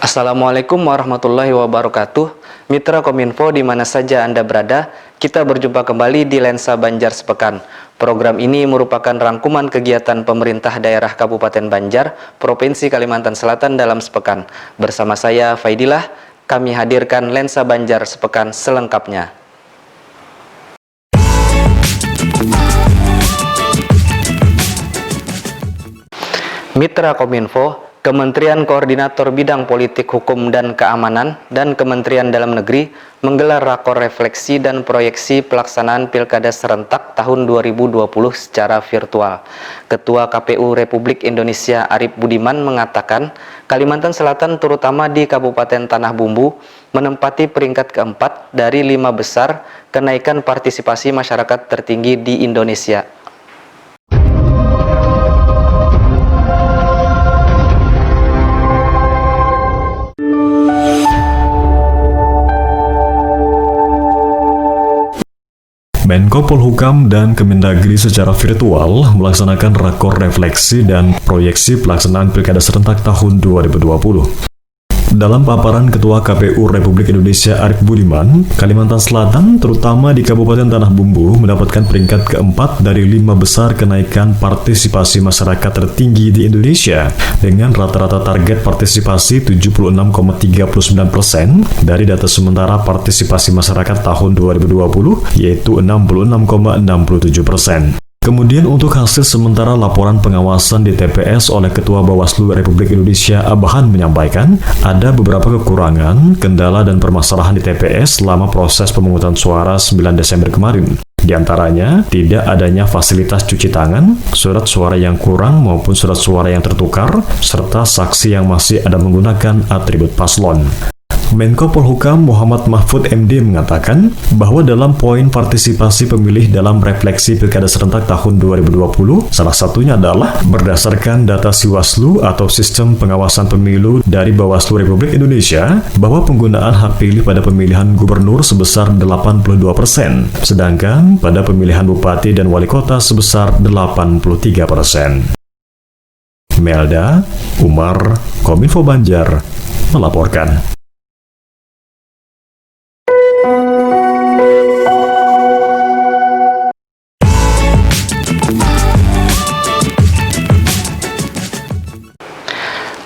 Assalamualaikum warahmatullahi wabarakatuh. Mitra Kominfo di mana saja Anda berada, kita berjumpa kembali di Lensa Banjar Sepekan. Program ini merupakan rangkuman kegiatan pemerintah daerah Kabupaten Banjar, Provinsi Kalimantan Selatan dalam sepekan. Bersama saya Faidillah, kami hadirkan Lensa Banjar Sepekan selengkapnya. Mitra Kominfo, Kementerian Koordinator Bidang Politik Hukum dan Keamanan dan Kementerian Dalam Negeri menggelar rakor refleksi dan proyeksi pelaksanaan Pilkada serentak tahun 2020 secara virtual. Ketua KPU Republik Indonesia Arief Budiman mengatakan, Kalimantan Selatan terutama di Kabupaten Tanah Bumbu menempati peringkat keempat dari 5 besar kenaikan partisipasi masyarakat tertinggi di Indonesia. Menko Polhukam dan Kemendagri secara virtual melaksanakan rakor refleksi dan proyeksi pelaksanaan Pilkada serentak tahun 2020. Dalam paparan Ketua KPU Republik Indonesia Arief Budiman, Kalimantan Selatan, terutama di Kabupaten Tanah Bumbu, mendapatkan peringkat keempat dari 5 besar kenaikan partisipasi masyarakat tertinggi di Indonesia, dengan rata-rata target partisipasi 76,39% dari data sementara partisipasi masyarakat tahun 2020, yaitu 66,67%. Kemudian untuk hasil sementara laporan pengawasan di TPS oleh Ketua Bawaslu Republik Indonesia Abahan menyampaikan ada beberapa kekurangan, kendala dan permasalahan di TPS selama proses pemungutan suara 9 Desember kemarin. Di antaranya, tidak adanya fasilitas cuci tangan, surat suara yang kurang maupun surat suara yang tertukar, serta saksi yang masih ada menggunakan atribut paslon. Menko Polhukam Muhammad Mahfud MD mengatakan bahwa dalam poin partisipasi pemilih dalam refleksi Pilkada serentak tahun 2020, salah satunya adalah berdasarkan data Siwaslu atau Sistem Pengawasan Pemilu dari Bawaslu Republik Indonesia, bahwa penggunaan hak pilih pada pemilihan gubernur sebesar 82%, sedangkan pada pemilihan bupati dan wali kota sebesar 83%. Melda Umar, Kominfo Banjar, melaporkan.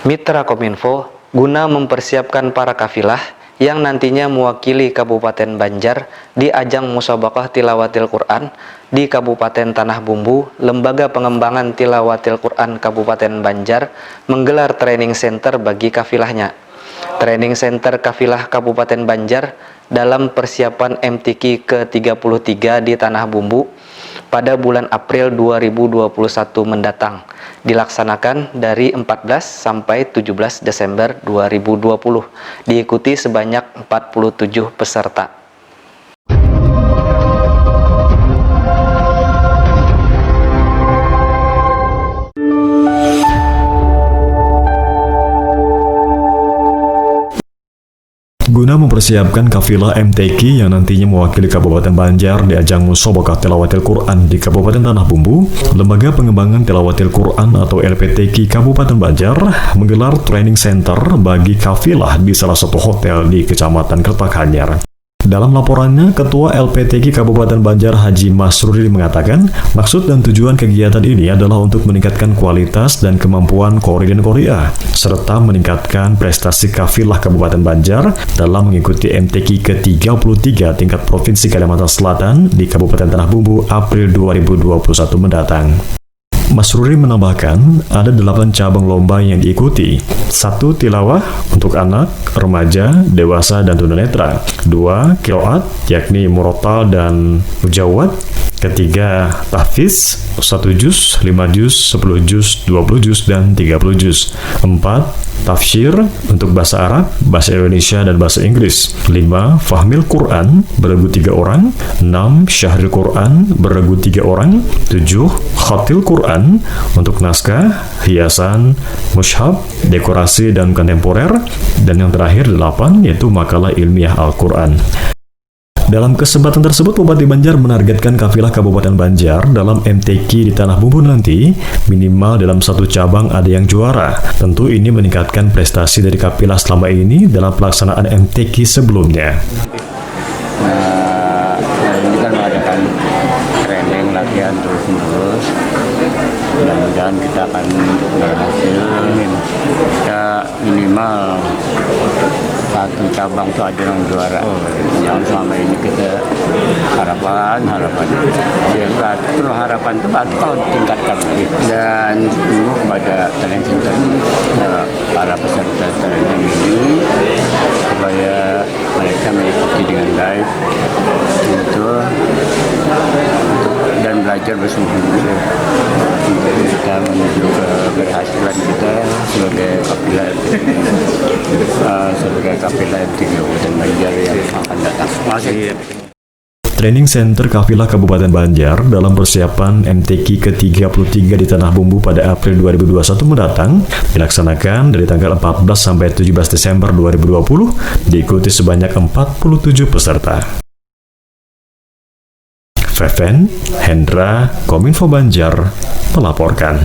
Mitra Kominfo, guna mempersiapkan para kafilah yang nantinya mewakili Kabupaten Banjar di ajang Musabaqah Tilawatil Quran di Kabupaten Tanah Bumbu, Lembaga Pengembangan Tilawatil Quran Kabupaten Banjar menggelar training center bagi kafilahnya. Training center kafilah Kabupaten Banjar dalam persiapan MTQ ke-33 di Tanah Bumbu pada bulan April 2021 mendatang, dilaksanakan dari 14 sampai 17 Desember 2020, diikuti sebanyak 47 peserta. Guna mempersiapkan kafilah MTQ yang nantinya mewakili Kabupaten Banjar di ajang Musabaqah Tilawatil Quran di Kabupaten Tanah Bumbu, Lembaga Pengembangan Tilawatil Quran atau LPTQ Kabupaten Banjar menggelar training center bagi kafilah di salah satu hotel di Kecamatan Kertakanyar. Dalam laporannya, Ketua LPTQ Kabupaten Banjar Haji Masruri mengatakan, maksud dan tujuan kegiatan ini adalah untuk meningkatkan kualitas dan kemampuan Qori dan Qori'ah, serta meningkatkan prestasi kafilah Kabupaten Banjar dalam mengikuti MTQ ke-33 tingkat Provinsi Kalimantan Selatan di Kabupaten Tanah Bumbu April 2021 mendatang. Masruri menambahkan, ada 8 cabang lomba yang diikuti. 1. Tilawah untuk anak, remaja, dewasa, dan tunanetra. 2. Qiraat, yakni murattal dan mujawwad. 3. Tahfiz, 1 juz, 5 juz, 10 juz, 20 juz, dan 30 juz. 4. Tafsir untuk bahasa Arab, bahasa Indonesia, dan bahasa Inggris. 5. Fahmil Quran, beregu 3 orang. 6. Syahril Quran, beregu 3 orang. 7. Khatil Quran, untuk naskah, hiasan, mushaf, dekorasi, dan kontemporer. Dan yang terakhir 8, yaitu makalah ilmiah Al-Quran. Dalam kesempatan tersebut, Bupati Banjar menargetkan kafilah Kabupaten Banjar dalam MTQ di Tanah Bumbu nanti minimal dalam satu cabang ada yang juara. Tentu ini meningkatkan prestasi dari kafilah selama ini dalam pelaksanaan MTQ sebelumnya. Ini kan mengadakan training latihan terus-menerus. Mudah-mudahan kita akan berhasil. Ya minimal satu cabang itu ada yang juara. Yang selama ini kita harapan ya terus harapan itu bakal ditingkatkan lagi. Dan semua kepada talent center para peserta training ini supaya mereka mengikuti dengan baik untuk dan belajar bersungguh-sungguh untuk kita menuju keberhasilan kita sebagai kafilah MTQ Kabupaten Banjar yang akan datang. Terima kasih. Training Center Kafilah Kabupaten Banjar dalam persiapan MTQ ke-33 di Tanah Bumbu pada April 2021 mendatang dilaksanakan dari tanggal 14 sampai 17 Desember 2020 diikuti sebanyak 47 peserta. Feven Hendra, Kominfo Banjar, melaporkan.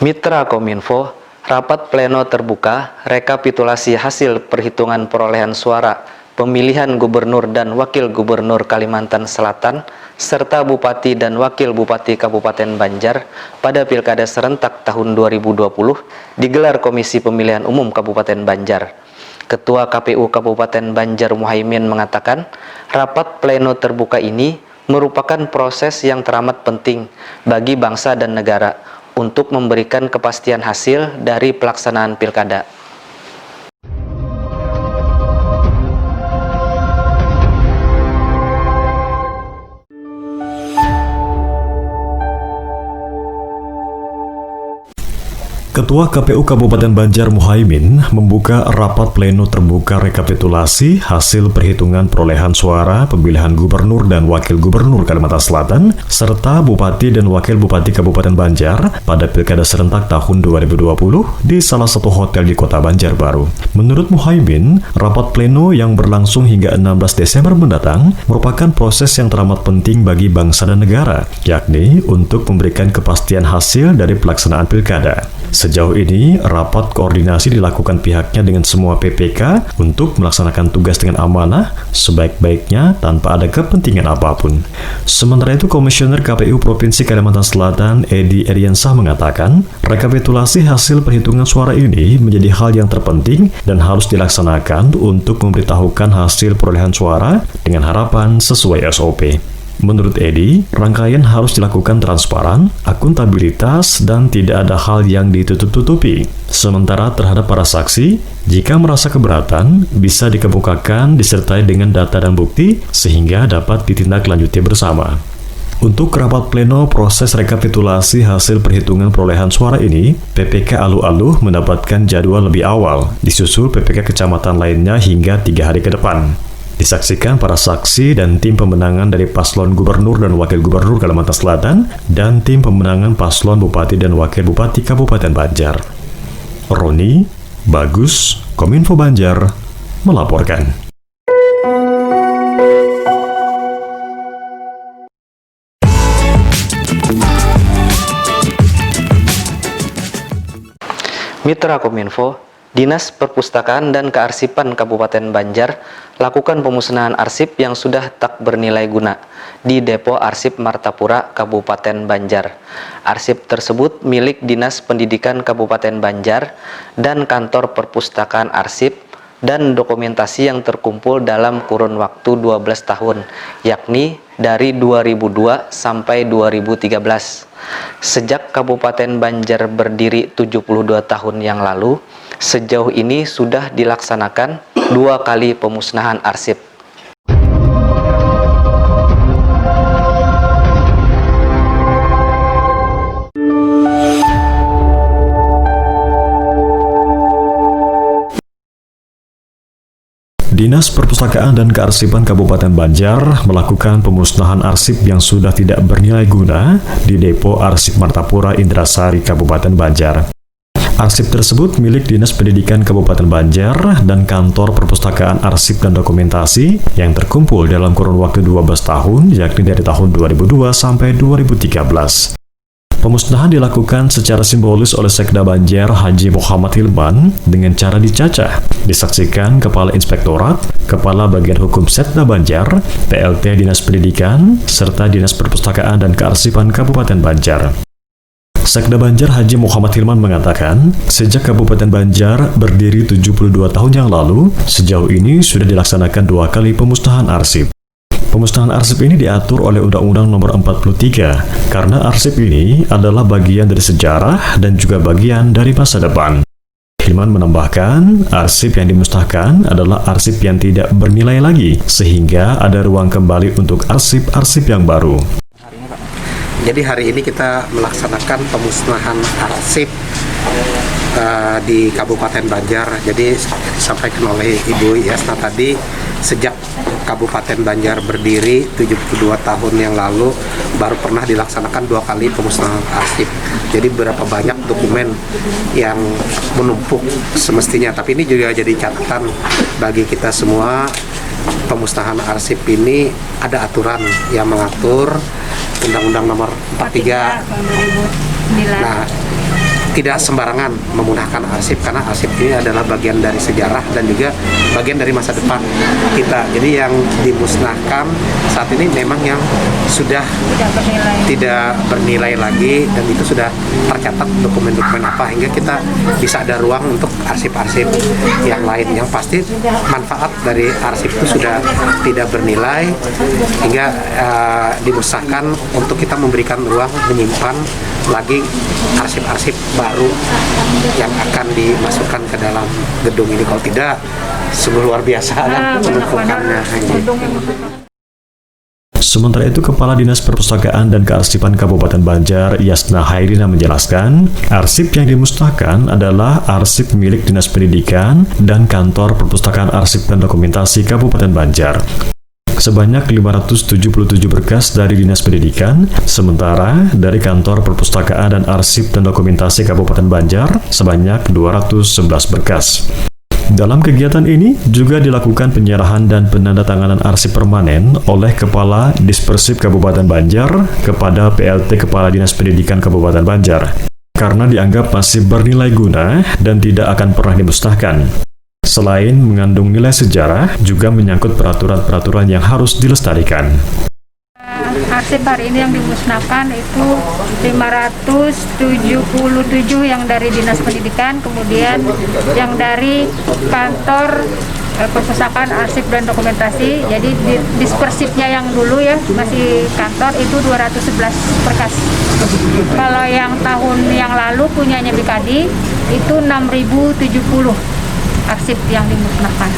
Mitra Kominfo, rapat pleno terbuka rekapitulasi hasil perhitungan perolehan suara pemilihan gubernur dan wakil gubernur Kalimantan Selatan serta bupati dan wakil bupati Kabupaten Banjar pada Pilkada serentak tahun 2020 digelar Komisi Pemilihan Umum Kabupaten Banjar. Ketua KPU Kabupaten Banjar Muhaimin mengatakan, rapat pleno terbuka ini merupakan proses yang teramat penting bagi bangsa dan negara untuk memberikan kepastian hasil dari pelaksanaan pilkada. Ketua KPU Kabupaten Banjar Muhaimin membuka rapat pleno terbuka rekapitulasi hasil perhitungan perolehan suara pemilihan gubernur dan wakil gubernur Kalimantan Selatan serta bupati dan wakil bupati Kabupaten Banjar pada Pilkada serentak tahun 2020 di salah satu hotel di Kota Banjarbaru. Menurut Muhaimin, rapat pleno yang berlangsung hingga 16 Desember mendatang merupakan proses yang teramat penting bagi bangsa dan negara, yakni untuk memberikan kepastian hasil dari pelaksanaan pilkada. Sejauh ini, rapat koordinasi dilakukan pihaknya dengan semua PPK untuk melaksanakan tugas dengan amanah, sebaik-baiknya tanpa ada kepentingan apapun. Sementara itu, Komisioner KPU Provinsi Kalimantan Selatan, Edi Eriansah mengatakan, rekapitulasi hasil perhitungan suara ini menjadi hal yang terpenting dan harus dilaksanakan untuk memberitahukan hasil perolehan suara dengan harapan sesuai SOP. Menurut Edi, rangkaian harus dilakukan transparan, akuntabilitas, dan tidak ada hal yang ditutup-tutupi. Sementara terhadap para saksi, jika merasa keberatan, bisa dikemukakan disertai dengan data dan bukti sehingga dapat ditindaklanjuti bersama. Untuk rapat pleno proses rekapitulasi hasil perhitungan perolehan suara ini, PPK Alu-Aluh mendapatkan jadwal lebih awal, disusul PPK kecamatan lainnya hingga 3 hari ke depan. Disaksikan para saksi dan tim pemenangan dari paslon gubernur dan wakil gubernur Kalimantan Selatan dan tim pemenangan paslon bupati dan wakil bupati Kabupaten Banjar. Roni, Bagus, Kominfo Banjar, melaporkan. Mitra Kominfo, Dinas Perpustakaan dan Kearsipan Kabupaten Banjar lakukan pemusnahan arsip yang sudah tak bernilai guna di Depo Arsip Martapura, Kabupaten Banjar. Arsip tersebut milik Dinas Pendidikan Kabupaten Banjar dan Kantor Perpustakaan Arsip dan dokumentasi yang terkumpul dalam kurun waktu 12 tahun, yakni dari 2002 sampai 2013. Sejak Kabupaten Banjar berdiri 72 tahun yang lalu, sejauh ini sudah dilaksanakan 2 kali pemusnahan arsip. Dinas Perpustakaan dan Kearsipan Kabupaten Banjar melakukan pemusnahan arsip yang sudah tidak bernilai guna di Depo Arsip Martapura Indrasari Kabupaten Banjar. Arsip tersebut milik Dinas Pendidikan Kabupaten Banjar dan Kantor Perpustakaan Arsip dan Dokumentasi yang terkumpul dalam kurun waktu 12 tahun, yakni dari tahun 2002 sampai 2013. Pemusnahan dilakukan secara simbolis oleh Sekda Banjar Haji Muhammad Hilman dengan cara dicacah. Disaksikan Kepala Inspektorat, Kepala Bagian Hukum Sekda Banjar, PLT Dinas Pendidikan, serta Dinas Perpustakaan dan Kearsipan Kabupaten Banjar. Sekda Banjar Haji Muhammad Hilman mengatakan, sejak Kabupaten Banjar berdiri 72 tahun yang lalu, sejauh ini sudah dilaksanakan 2 kali pemusnahan arsip. Pemusnahan arsip ini diatur oleh Undang-Undang Nomor 43, karena arsip ini adalah bagian dari sejarah dan juga bagian dari masa depan. Hilman menambahkan, arsip yang dimusnahkan adalah arsip yang tidak bernilai lagi, sehingga ada ruang kembali untuk arsip-arsip yang baru. Jadi hari ini kita melaksanakan pemusnahan arsip di Kabupaten Banjar. Jadi disampaikan oleh Ibu Yasna tadi, sejak Kabupaten Banjar berdiri 72 tahun yang lalu baru pernah dilaksanakan 2 kali pemusnahan arsip. Jadi berapa banyak dokumen yang menumpuk semestinya. Tapi ini juga jadi catatan bagi kita semua. Pemusnahan arsip ini ada aturan yang mengatur, Undang-Undang Nomor 43. Nah, tidak sembarangan memudahkan arsip, karena arsip ini adalah bagian dari sejarah dan juga bagian dari masa depan kita. Jadi yang dimusnahkan saat ini memang yang sudah tidak bernilai lagi, dan itu sudah tercatat dokumen-dokumen apa, hingga kita bisa ada ruang untuk arsip-arsip yang lain. Yang pasti manfaat dari arsip itu sudah tidak bernilai, hingga dimusnahkan untuk kita memberikan ruang menyimpan lagi arsip-arsip baru yang akan dimasukkan ke dalam gedung ini. Kalau tidak, sungguh luar biasa penumpukannya. Sementara itu, Kepala Dinas Perpustakaan dan Kearsipan Kabupaten Banjar, Yasna Hairina menjelaskan, arsip yang dimusnahkan adalah arsip milik Dinas Pendidikan dan Kantor Perpustakaan Arsip dan Dokumentasi Kabupaten Banjar. Sebanyak 577 berkas dari Dinas Pendidikan, sementara dari Kantor Perpustakaan dan Arsip dan Dokumentasi Kabupaten Banjar sebanyak 211 berkas. Dalam kegiatan ini juga dilakukan penyerahan dan penandatanganan arsip permanen oleh Kepala Dispersip Kabupaten Banjar kepada PLT Kepala Dinas Pendidikan Kabupaten Banjar, karena dianggap masih bernilai guna dan tidak akan pernah dimusnahkan. Selain mengandung nilai sejarah, juga menyangkut peraturan-peraturan yang harus dilestarikan. Arsip hari ini yang dimusnahkan itu 577 yang dari Dinas Pendidikan, kemudian yang dari Kantor Perpustakaan Arsip dan Dokumentasi. Jadi dispersipnya yang dulu ya masih kantor itu 211 berkas. Kalau yang tahun yang lalu punyanya BKD itu 6.070 arsip yang dimusnahkan.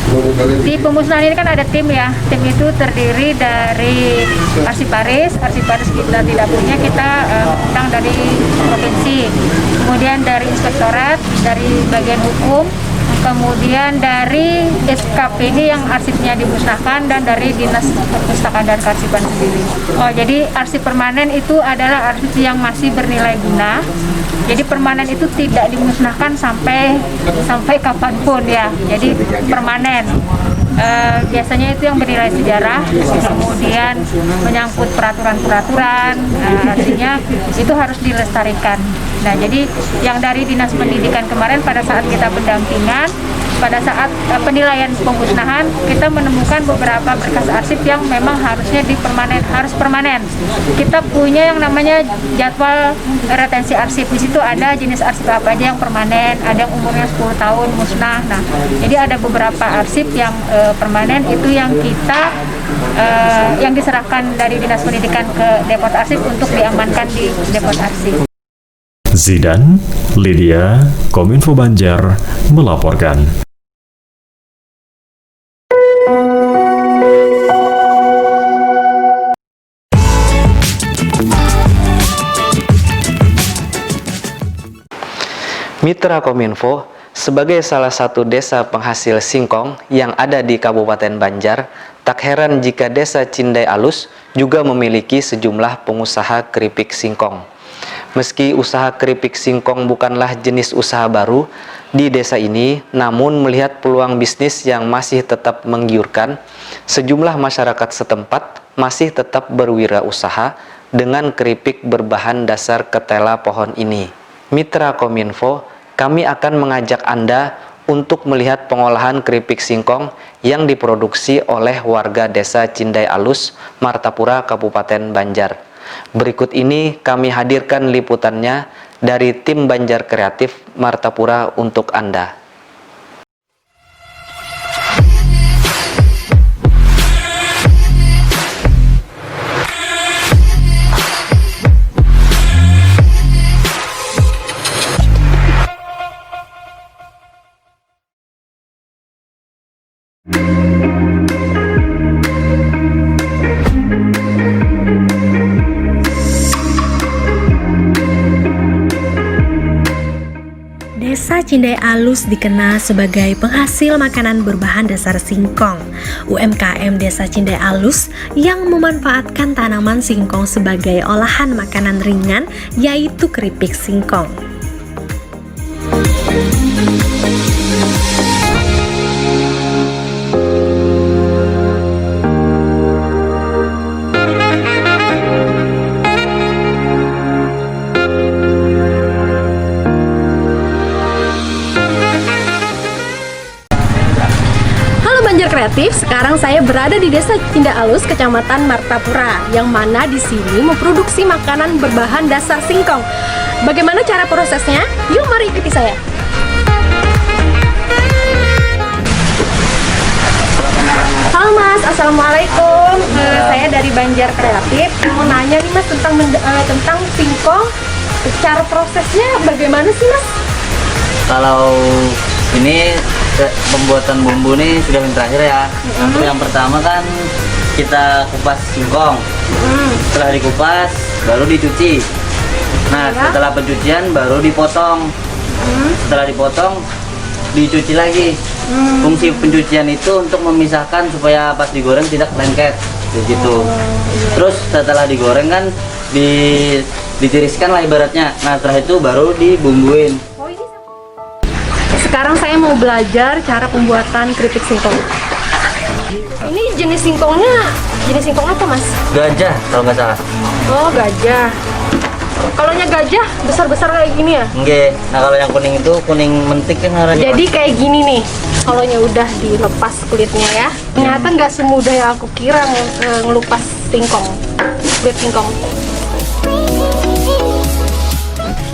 Di pemusnahan ini kan ada tim ya. Tim itu terdiri dari arsiparis kita tidak punya, kita undang dari provinsi. Kemudian dari inspektorat, dari bagian hukum, kemudian dari SKPD yang arsipnya dimusnahkan, dan dari Dinas Perpustakaan dan Kearsipan sendiri. Oh, jadi arsip permanen itu adalah arsip yang masih bernilai guna. Jadi permanen itu tidak dimusnahkan sampai kapanpun ya. Jadi permanen. Biasanya itu yang bernilai sejarah, kemudian menyangkut peraturan-peraturan, artinya itu harus dilestarikan. Nah, jadi yang dari Dinas Pendidikan kemarin pada saat kita pendampingan, pada saat penilaian pemusnahan, kita menemukan beberapa berkas arsip yang memang harusnya harus permanen. Kita punya yang namanya jadwal retensi arsip. Di situ ada jenis arsip apa aja yang permanen, ada yang umurnya 10 tahun musnah. Nah, jadi ada beberapa arsip yang permanen itu yang kita yang diserahkan dari Dinas Pendidikan ke Depot Arsip untuk diamankan di Depot Arsip. Zidan, Lydia, Kominfo Banjar melaporkan. Mitra Kominfo, Sebagai salah satu desa penghasil singkong yang ada di Kabupaten Banjar, tak heran jika desa Cindai Alus juga memiliki sejumlah pengusaha keripik singkong. Meski usaha keripik singkong bukanlah jenis usaha baru di desa ini, namun melihat peluang bisnis yang masih tetap menggiurkan, sejumlah masyarakat setempat masih tetap berwirausaha dengan keripik berbahan dasar ketela pohon ini. Mitra Kominfo, kami akan mengajak Anda untuk melihat pengolahan keripik singkong yang diproduksi oleh warga desa Cindai Alus, Martapura, Kabupaten Banjar. Berikut ini kami hadirkan liputannya dari tim Banjar Kreatif Martapura untuk Anda. Desa Cindai Alus dikenal sebagai penghasil makanan berbahan dasar singkong. UMKM Desa Cindai Alus yang memanfaatkan tanaman singkong sebagai olahan makanan ringan, yaitu keripik singkong. Kreatif, sekarang saya berada di Desa Cindai Alus, Kecamatan Martapura, yang mana di sini memproduksi makanan berbahan dasar singkong. Bagaimana cara prosesnya? Yuk mari ikuti saya. Halo Mas, Assalamualaikum. Saya dari Banjar Kreatif. Mau nanya nih Mas tentang singkong. Cara prosesnya bagaimana sih Mas? Kalau ini pembuatan bumbu nih sudah yang terakhir ya. Untuk yang pertama kan kita kupas singkong. Setelah dikupas baru dicuci. Nah setelah pencucian baru dipotong. Setelah dipotong dicuci lagi. Fungsi pencucian itu untuk memisahkan supaya pas digoreng tidak lengket begitu. Terus setelah digoreng kan ditiriskan lah ibaratnya. Nah setelah itu baru dibumbuin. Sekarang saya mau belajar cara pembuatan keripik singkong. Ini jenis singkongnya apa Mas? Gajah kalau nggak salah. Oh gajah. Kalau gajah besar-besar kayak gini ya? Enggak. Nah kalau yang kuning itu kuning mentik kan namanya. Jadi kayak gini nih. Kalau udah dilepas kulitnya ya. Ternyata nggak semudah yang aku kira ngelupas kulit singkong.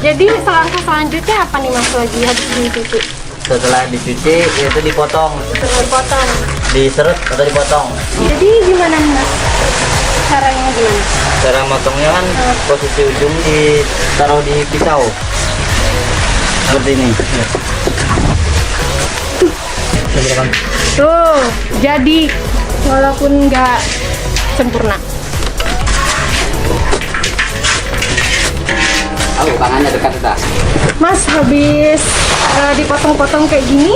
Jadi langkah selanjutnya apa nih Mas lagi habis dicuci? Setelah dicuci itu dipotong. Setelah dipotong. Diserut atau dipotong. Jadi gimana nih Mas? Caranya gimana? Cara motongnya kan posisi ujung ditaruh di pisau. Seperti ini. Tuh, jadi walaupun nggak sempurna. Tangannya dekat kita. Mas habis dipotong-potong kayak gini,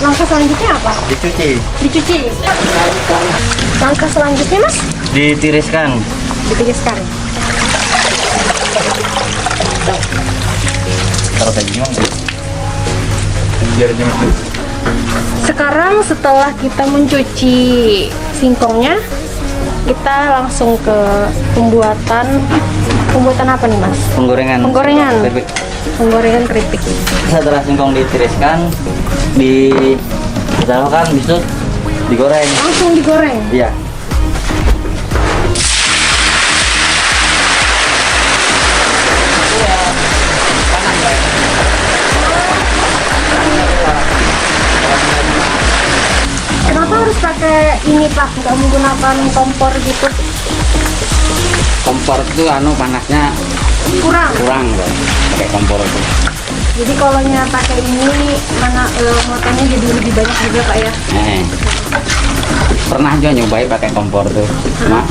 langkah selanjutnya apa? Dicuci. Dicuci. Langkah selanjutnya Mas? Ditiriskan. Ditiriskan. Taruh kayak gimana? Sekarang setelah kita mencuci singkongnya, kita langsung ke pembuatan apa nih Mas? Penggorengan. Keripik. Penggorengan keripik. Setelah singkong ditiriskan, ditaruhkan bisa digoreng. Langsung digoreng. Iya. Kenapa harus pakai ini Pak? Nggak menggunakan kompor gitu? Kompor itu panasnya kurang loh, pakai kompor itu. Jadi kalau pakai ini motongnya jadi lebih banyak juga Pak ya? Pernah juga nyobain pakai kompor tuh, cuma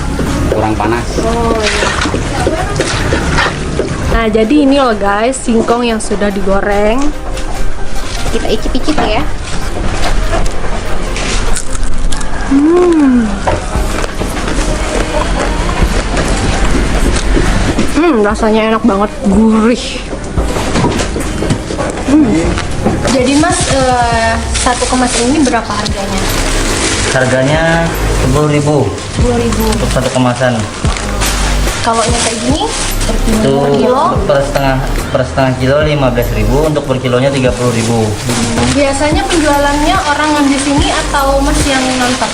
kurang panas. Oh iya. Nah jadi ini loh guys, singkong yang sudah digoreng. Kita icip-icip ya. Rasanya enak banget, gurih. Jadi Mas, satu kemas ini berapa harganya? Harganya 10.000 10.000. untuk satu kemasan. Kalau yang kayak gini Itu per kilo? per setengah kilo 15.000, untuk per kilonya 30.000. Biasanya penjualannya orang ngambil sini atau Mas yang ngantar?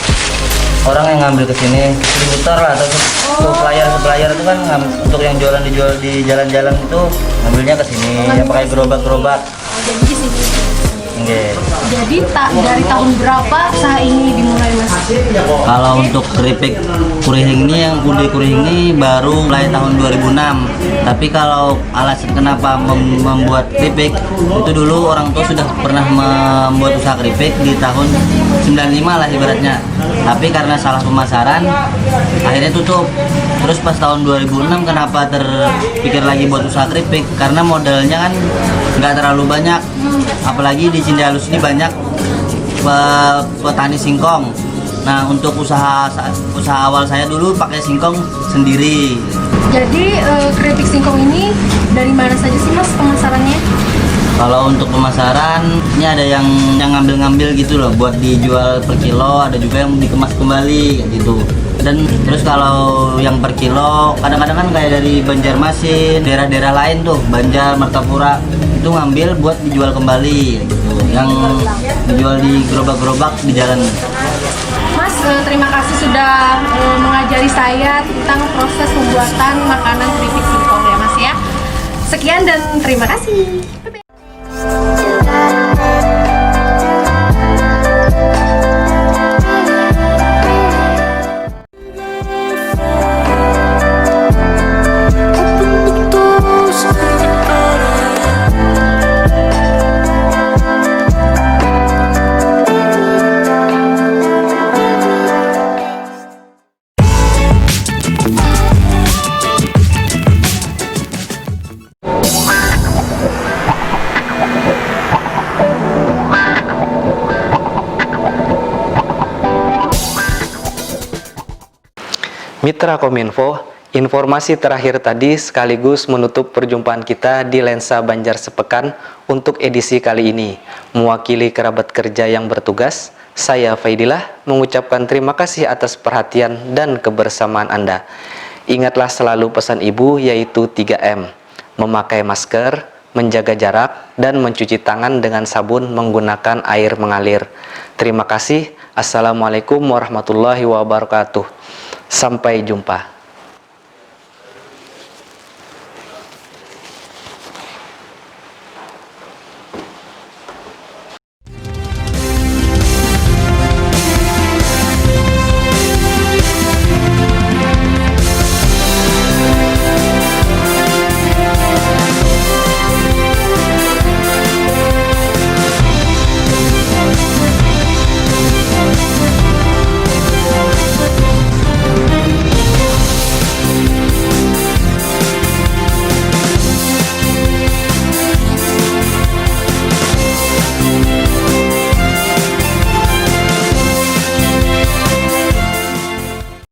Orang yang ngambil ke sini, distributor lah atau supplier itu kan untuk yang dijual di jalan-jalan itu ngambilnya ke sini, yang pakai gerobak-gerobak. Jadi di sini. Nggih. Jadi dari tahun berapa usaha ini dimulai Mas? Kalau untuk keripik kurihing ini, yang udah kurihing ini baru mulai tahun 2006. Tapi kalau alasan kenapa membuat keripik, itu dulu orang tua sudah pernah membuat usaha keripik di tahun 95 lah ibaratnya. Tapi karena salah pemasaran, akhirnya tutup. Terus pas tahun 2006 kenapa terpikir lagi buat usaha keripik? Karena modalnya kan nggak terlalu banyak. Apalagi di Cindealus ini banyak petani singkong. Nah, untuk usaha awal saya dulu pakai singkong sendiri. Jadi keripik singkong ini dari mana saja sih Mas pemasarannya? Kalau untuk pemasaran, ini ada yang ngambil-ngambil gitu loh, buat dijual per kilo, ada juga yang dikemas kembali kayak gitu. Dan terus kalau yang per kilo, kadang-kadang kan kayak dari Banjarmasin, daerah-daerah lain tuh, Banjar, Martapura, itu ngambil buat dijual kembali gitu. Yang dijual di gerobak-gerobak di jalan. Mas, terima kasih sudah mengajari saya tentang proses pembuatan makanan keripik singkong ya Mas ya. Sekian dan terima kasih. Mitra Kominfo, informasi terakhir tadi sekaligus menutup perjumpaan kita di Lensa Banjar Sepekan untuk edisi kali ini. Mewakili kerabat kerja yang bertugas, saya Faidillah mengucapkan terima kasih atas perhatian dan kebersamaan Anda. Ingatlah selalu pesan ibu, yaitu 3M, memakai masker, menjaga jarak, dan mencuci tangan dengan sabun menggunakan air mengalir. Terima kasih. Assalamualaikum warahmatullahi wabarakatuh. Sampai jumpa.